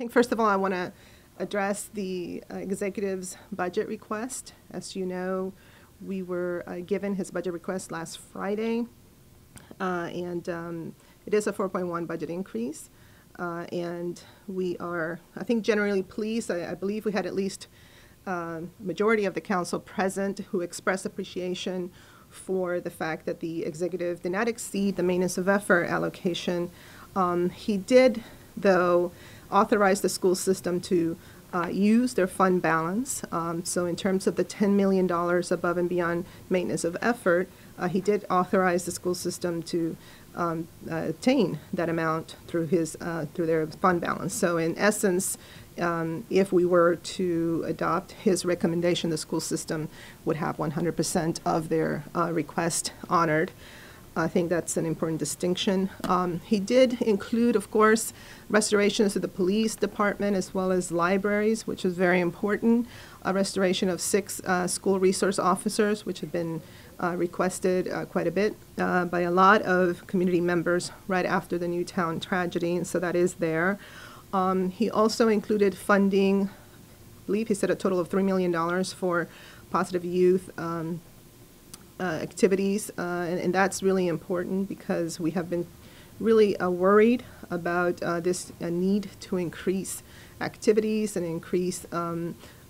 think first of all, I want to address the executive's budget request. As you know, we were given his budget request last Friday, and it is a 4.1 budget increase. And we are, I think, generally pleased. I believe we had at least majority of the council present who expressed appreciation for the fact that the executive did not exceed the maintenance of effort allocation. He did, though, authorize the school system to use their fund balance. So in terms of the $10 million above and beyond maintenance of effort, he did authorize the school system to attain that amount through their fund balance. So in essence, if we were to adopt his recommendation, the school system would have 100% of their request honored. I think that's an important distinction. He did include, of course, restorations to the police department as well as libraries, which is very important. A restoration of 6 school resource officers, which had been requested quite a bit by a lot of community members right after the Newtown tragedy, and so that is there. He also included funding, I believe he said a total of $3 million for positive youth activities, and that's really important because we have been really worried about this need to increase activities and increase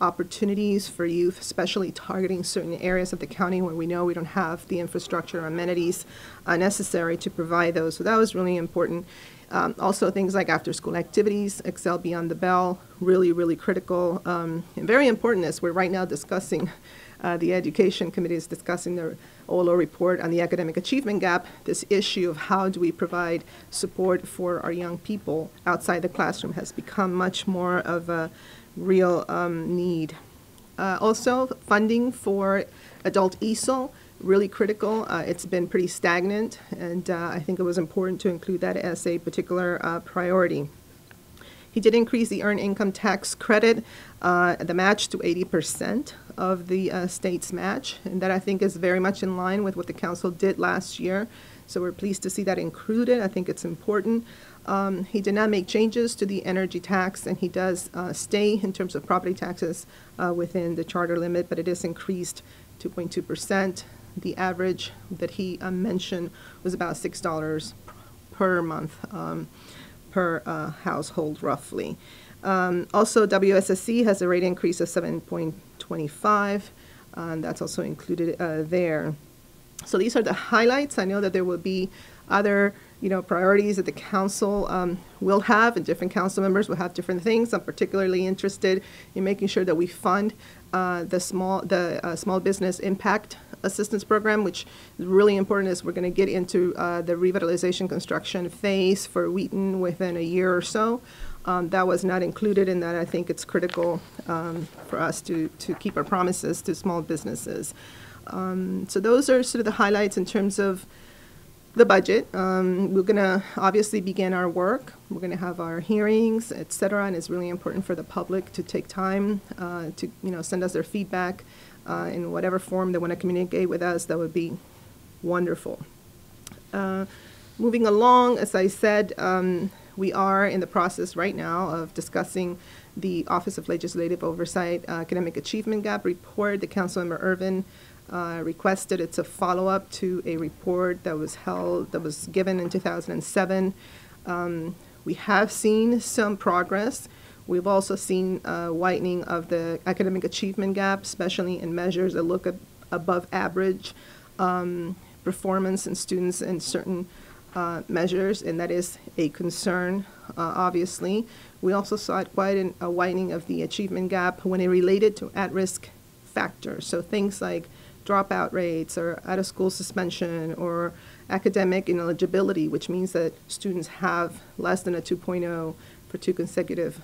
opportunities for youth, especially targeting certain areas of the county where we know we don't have the infrastructure or amenities necessary to provide those. So that was really important. Also things like after-school activities, Excel Beyond the Bell, really, really critical and very important as we're right now discussing the Education Committee is discussing their OLO report on the academic achievement gap, this issue of how do we provide support for our young people outside the classroom has become much more of a real need. Also, funding for adult ESOL, really critical. It's been pretty stagnant, and I think it was important to include that as a particular priority. He did increase the earned income tax credit, the match to 80% of the state's match, and that I think is very much in line with what the council did last year. So we're pleased to see that included. I think it's important. He did not make changes to the energy tax, and he does stay in terms of property taxes within the charter limit, but it is increased 2.2%. The average that he mentioned was about $6 per month per household, roughly. Also, WSSC has a rate increase of 7.25. That's also included there. So these are the highlights. I know that there will be other, priorities that the council will have, and different council members will have different things. I'm particularly interested in making sure that we fund the small business impact assistance program, which is really important as we're going to get into the revitalization construction phase for Wheaton within a year or so. That was not included in that. I think it's critical for us to keep our promises to small businesses. So those are sort of the highlights in terms of the budget. We're going to obviously begin our work. We're going to have our hearings, et cetera, and it's really important for the public to take time to send us their feedback in whatever form they want to communicate with us. That would be wonderful. Moving along, as I said, we are in the process right now of discussing the Office of Legislative Oversight Academic Achievement Gap report. The Councilmember Irvin requested. It's a follow-up to a report that was given in 2007. We have seen some progress. We've also seen widening of the academic achievement gap, especially in measures that look at above average performance in students in certain measures, and that is a concern, obviously. We also saw quite a widening of the achievement gap when it related to at-risk factors, so things like dropout rates or out-of-school suspension or academic ineligibility, which means that students have less than a 2.0 for 2 consecutive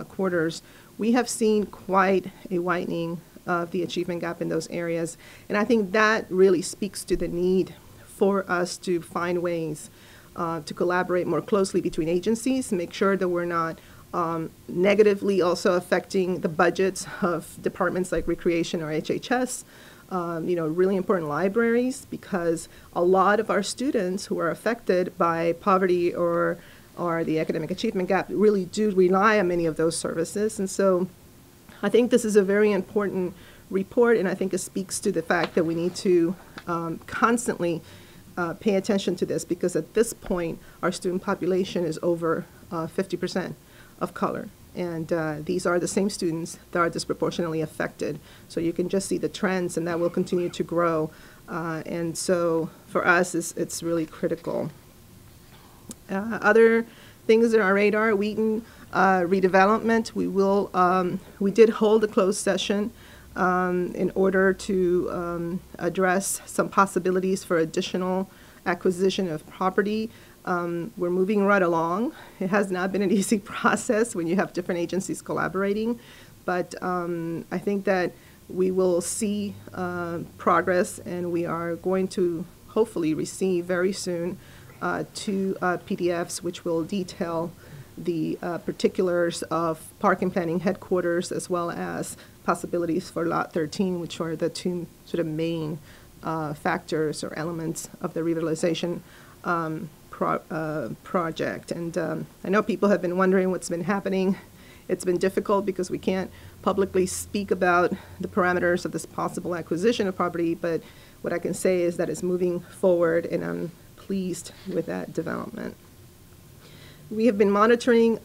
quarters. We have seen quite a widening of the achievement gap in those areas, and I think that really speaks to the need for us to find ways to collaborate more closely between agencies, make sure that we're not negatively also affecting the budgets of departments like recreation or HHS, really important libraries, because a lot of our students who are affected by poverty or or the academic achievement gap really do rely on many of those services. And so I think this is a very important report, and I think it speaks to the fact that we need to constantly pay attention to this, because at this point our student population is over 50% of color. And these are the same students that are disproportionately affected. So you can just see the trends, and that will continue to grow. And so for us, it's really critical. Other things on our radar: Wheaton Redevelopment. We did hold a closed session in order to address some possibilities for additional acquisition of property. We're moving right along. It has not been an easy process when you have different agencies collaborating, but I think that we will see progress, and we are going to hopefully receive very soon 2 PDFs which will detail the particulars of park and planning headquarters, as well as possibilities for Lot 13, which are the 2 sort of main factors or elements of the revitalization project. And I know people have been wondering what's been happening. It's been difficult because we can't publicly speak about the parameters of this possible acquisition of property, but what I can say is that it's moving forward, and I'm pleased with that development. We have been monitoring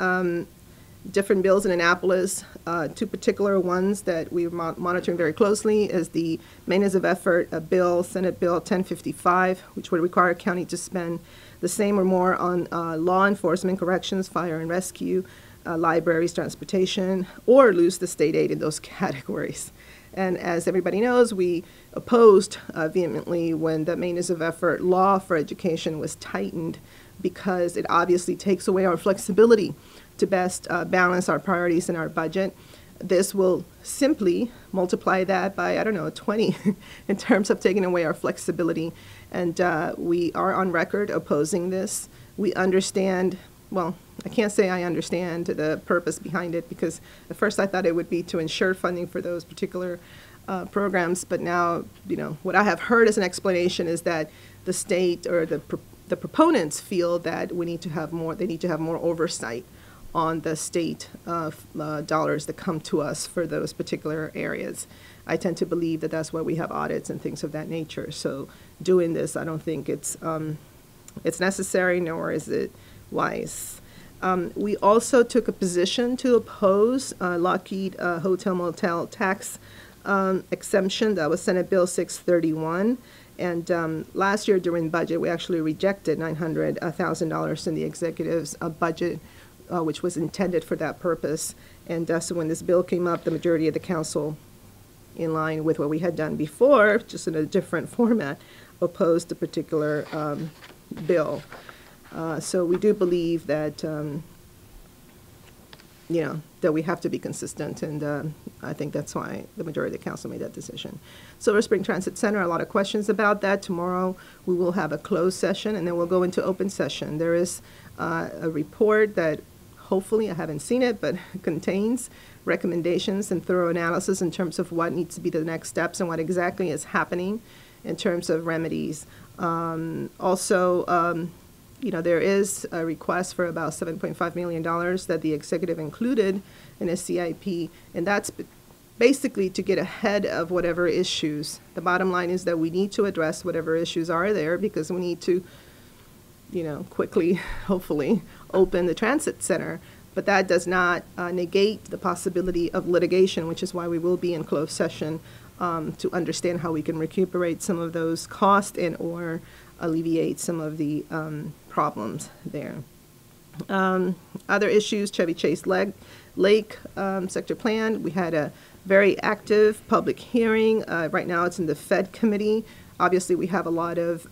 different bills in Annapolis. 2 particular ones that we're monitoring very closely is the Maintenance of Effort bill, Senate Bill 1055, which would require a county to spend the same or more on law enforcement, corrections, fire and rescue, libraries, transportation, or lose the state aid in those categories. And as everybody knows, we opposed vehemently when the Maintenance of Effort law for education was tightened, because it obviously takes away our flexibility to best balance our priorities in our budget. This will simply multiply that by, 20 in terms of taking away our flexibility. And we are on record opposing this. We understand, well, I can't say I understand the purpose behind it, because at first I thought it would be to ensure funding for those particular programs. But now, what I have heard as an explanation is that the state or the proponents feel that we need to have more, they need to have more oversight on the state dollars that come to us for those particular areas. I tend to believe that that's why we have audits and things of that nature. So doing this, I don't think it's necessary, nor is it wise. We also took a position to oppose Lockheed Hotel Motel tax exemption. That was Senate Bill 631. And last year during budget, we actually rejected $900,000 in the executive's budget, which was intended for that purpose. And so when this bill came up, the majority of the council, in line with what we had done before, just in a different format, opposed the particular bill. So we do believe that, that we have to be consistent, and I think that's why the majority of the council made that decision. Silver Spring Transit Center, a lot of questions about that. Tomorrow we will have a closed session, and then we'll go into open session. There is a report that hopefully, I haven't seen it, but contains recommendations and thorough analysis in terms of what needs to be the next steps and what exactly is happening in terms of remedies. There is a request for about $7.5 million that the executive included in a CIP, and that's basically to get ahead of whatever issues. The bottom line is that we need to address whatever issues are there, because we need to, quickly, hopefully, open the transit center. But that does not negate the possibility of litigation, which is why we will be in closed session to understand how we can recuperate some of those costs and or alleviate some of the problems there. Other issues: Chevy Chase Lake sector plan. We had a very active public hearing. Right now it's in the Fed committee. Obviously we have a lot of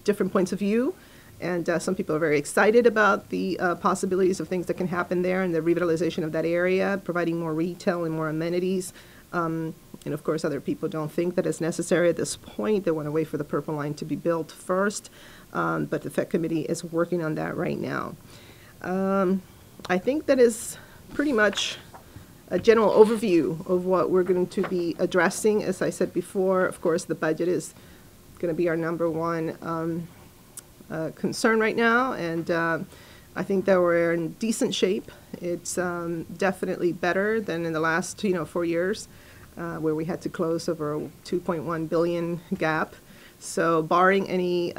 different points of view, and some people are very excited about the possibilities of things that can happen there and the revitalization of that area, providing more retail and more amenities. And of course, other people don't think that it's necessary at this point. They want to wait for the Purple Line to be built first. But the Fed committee is working on that right now. I think that is pretty much a general overview of what we're going to be addressing. As I said before, of course, the budget is going to be our number one concern right now. And I think that we're in decent shape. It's definitely better than in the last 4 years, where we had to close over a $2.1 billion gap. So barring any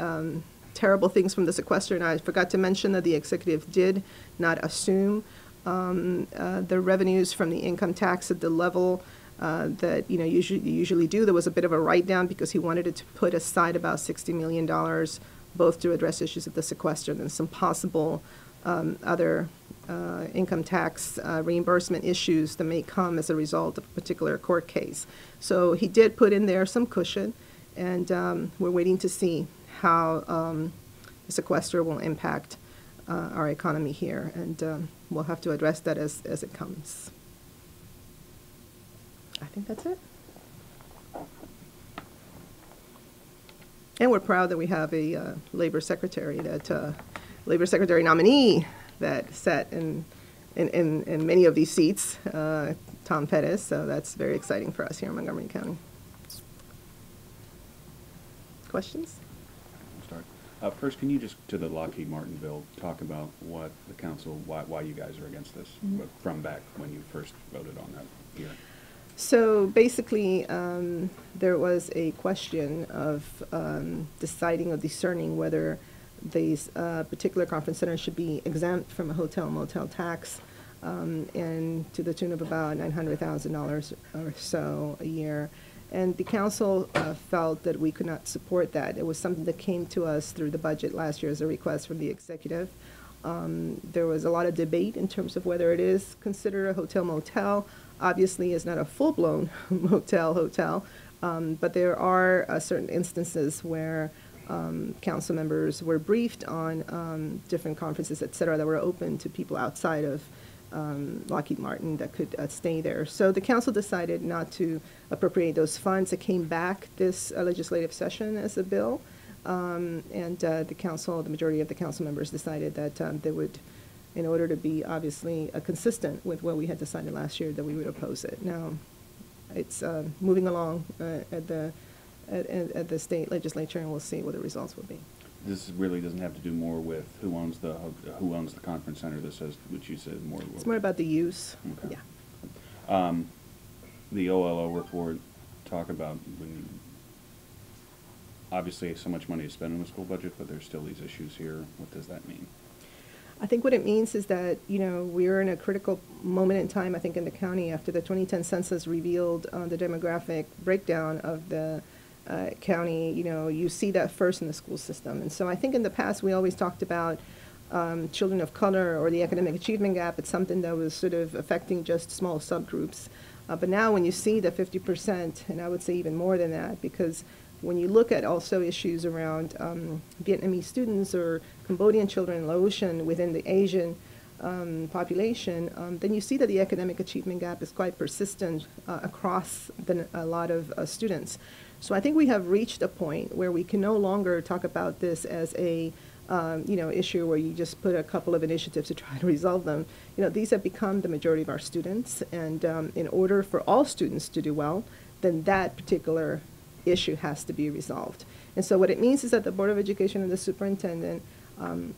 terrible things from the sequester, and I forgot to mention that the executive did not assume the revenues from the income tax at the level that usually do. There was a bit of a write-down because he wanted it to put aside about $60 million, both to address issues of the sequester and some possible other income tax reimbursement issues that may come as a result of a particular court case. So he did put in there some cushion, and we're waiting to see how the sequester will impact our economy here, and we'll have to address that as it comes. I think that's it. And we're proud that we have a labor secretary nominee that sat in many of these seats, Tom Pettis. So that's very exciting for us here in Montgomery County. Questions? First, can you just, to the Lockheed Martin bill, talk about what the council, why you guys are against this, from back when you first voted on that here? So basically, there was a question of deciding or discerning whether these particular conference centers should be exempt from a hotel motel tax, and to the tune of about $900,000 or so a year. And the council felt that we could not support that. It was something that came to us through the budget last year as a request from the executive. There was a lot of debate in terms of whether it is considered a hotel motel. Obviously, it's not a full-blown hotel, but there are certain instances where council members were briefed on different conferences, et cetera, that were open to people outside of Lockheed Martin that could stay there. So the council decided not to appropriate those funds. It came back this legislative session as a bill, and the majority of the council members decided that they would, in order to be obviously consistent with what we had decided last year, that we would oppose it. Now, it's moving along at the state legislature, and we'll see what the results will be. This really doesn't have to do more with who owns the conference center. This has, which you said, more. It's more about the use. Okay. Yeah. The OLO report talk about when obviously so much money is spent in the school budget, but there's still these issues here. What does that mean? I think what it means is that, we're in a critical moment in time, I think, in the county after the 2010 census revealed the demographic breakdown of the county. You see that first in the school system. And so I think in the past we always talked about children of color or the academic achievement gap. It's something that was sort of affecting just small subgroups. But now when you see the 50%, and I would say even more than that, because when you look at also issues around Vietnamese students or Cambodian children in Laotian within the Asian population, then you see that the academic achievement gap is quite persistent across a lot of students. So I think we have reached a point where we can no longer talk about this as a issue where you just put a couple of initiatives to try to resolve them. These have become the majority of our students, and in order for all students to do well, then that particular issue has to be resolved. And so what it means is that the Board of Education and the superintendent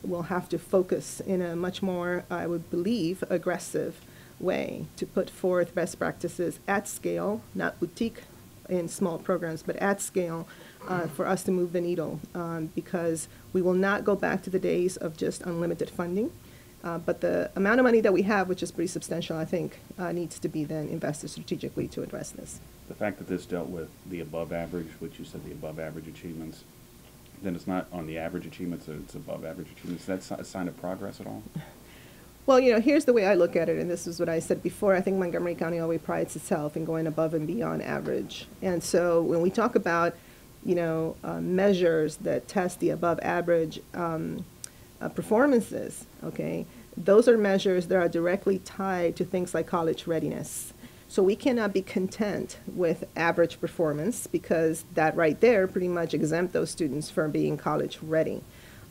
will have to focus in a much more, I would believe, aggressive way to put forth best practices at scale, not boutique in small programs, but at scale for us to move the needle, because we will not go back to the days of just unlimited funding. But the amount of money that we have, which is pretty substantial, I think, needs to be then invested strategically to address this. The fact that this dealt with the above average, which you said the above average achievements, then it's not on the average achievements, it's above average achievements. Is that a sign of progress at all? Well, here's the way I look at it, and this is what I said before. I think Montgomery County always prides itself in going above and beyond average. And so when we talk about, measures that test the above average performances, okay, those are measures that are directly tied to things like college readiness. So we cannot be content with average performance, because that right there pretty much exempt those students from being college ready.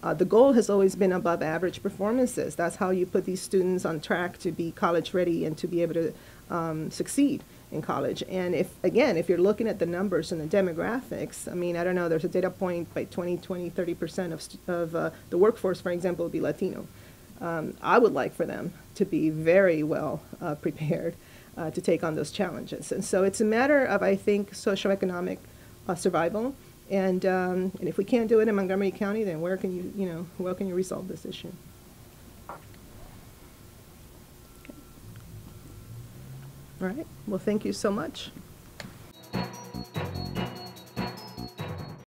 The goal has always been above average performances. That's how you put these students on track to be college ready and to be able to succeed in college. And if you're looking at the numbers and the demographics, I don't know, there's a data point by 20, 30% of the workforce, for example, will be Latino. I would like for them to be very well prepared to take on those challenges. And so it's a matter of, I think, socioeconomic survival. And if we can't do it in Montgomery County, then where can you resolve this issue? Okay. All right. Well, thank you so much.